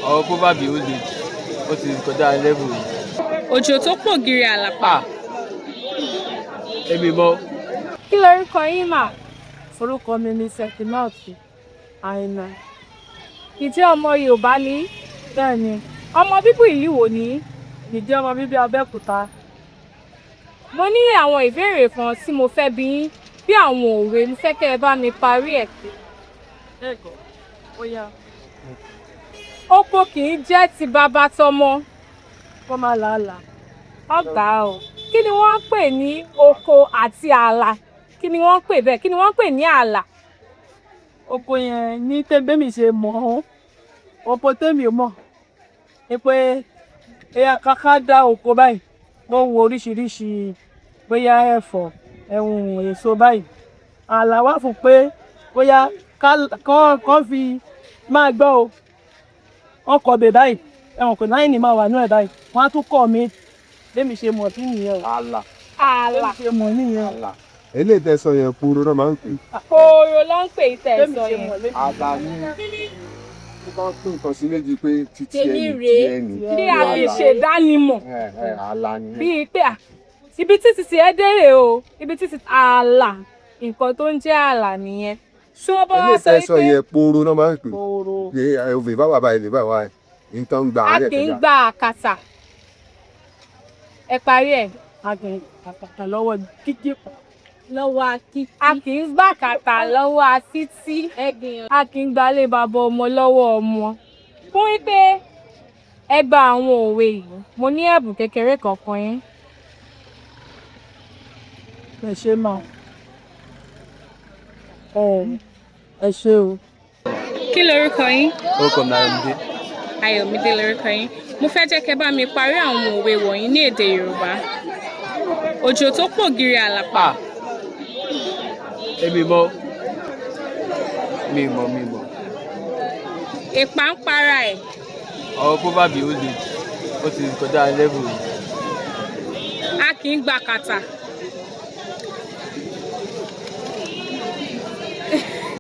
Ọ̀rọ̀ proverb old age ó ti kọjá level yìí. Òjò tó pọ̀ gírí àlàpà. Èmi mọ̀. Kí lorúkọ yín mà? Orúkọ mi ni Sekinat Àìnà. Ìjẹ́ ọmọ Yorùbá ni? Bẹ́ẹ̀ ni, Ọmọ bíbí ìlú wo ni? ìjẹ́ ọmọ bíbí Abẹ́òkúta. Mo ní àwọn ìbéèrè kan tí mo fẹ́ bi yín bí àwọn òwe mo fẹ́ kẹ́ ẹ bá mi parí ẹ̀. Ẹ̀kọ́, ó yá. Oko kì í jẹ́ ti bàbá tọmọ. Kó má làálàá. Ọ̀gá o. Kí ni wọ́n ń pè ní oko àti ààlà? Kí ni wọ́n ń pè bẹ́ẹ̀? Kí ni wọ́n ń pè ní ààlà? Oko yẹn ní tẹ́bẹ́mì ṣe mọ̀ ọ́n. Oko tẹ́mi ò mọ̀. Ni pé ẹ̀yà kàkà dá oko báyìí. Wọ́n wo oríṣiríṣi bóyá ẹ̀fọ́, ẹ̀hún èso báyìí. Ààlà wà fún pé bóyá kán fi máa gbọ́ o. Wọ́n kọ bẹ̀ báyìí. Ẹ̀wọ̀n kò náà ní máa wà ní ẹ̀ báyìí. Wọ́n á tún kọ́ mi. Bẹ́mi ṣe mọ̀ sí nìyẹn o. Àlà. Ààlà. Bẹ́mi ṣe mọ̀ nìyẹn o. Àlà. Eléyìí tẹ́ sọ yẹn kúrò náà máa ń pè. Kòòrò ló ń pè tẹ̀ Bẹ́mi sọ ṣe yẹn. mọ̀ lẹ́yìn. Àlà ni wọ́n pín nǹkan sí méjì pé títí Tèmi ẹni rèé. tí ẹni. Bí a fi ṣèdánimọ̀. Àlà ni. Bíi pé ibi títí ti ẹ dérè o, ibi títí ààlà, nǹkan tó ń jẹ́ ààlà nìyẹn. Ṣé wọ́n bá wá Eléyìí sọ tẹ́ sọ wípé yẹn kúrò náà máa ń pè. Kòòrò. Ṣé òfin bá wà báyìí lè bá wà ní tán gba a àárẹ̀ kì í kẹjá. gba àkàtà? Ẹ parí ẹ̀. Àgbẹ̀ àpàtà lọ́wọ́ kíkí. Lọ́wọ́ akí. A kì í gbà kàtà lọ́wọ́ asítí. A kì í gbalé bàbá ọmọ lọ́wọ́ ọmọ. Fún wípé ẹ gba àwọn òwe yìí, mo ní ẹ̀bùn kékeré kan fún yín. Ẹ ṣe máa. Ẹ ṣe o. Kí lorúkọ yín? Orúkọ mi Ayọ̀mídé. Ayọ̀mídé lorúkọ yín. Mo fẹ́ jẹ́ kẹ́ bá mi parí àwọn òwe wọ̀nyí ní èdè Yorùbá. Òjò tó pọ̀ gírí àlàpà. Èmi mọ̀. Mi mọ̀. Èpà ń para ẹ̀. Ọ̀rọ̀ proverb old age ó ti kọjá level yìí. A kì í gba kàtà.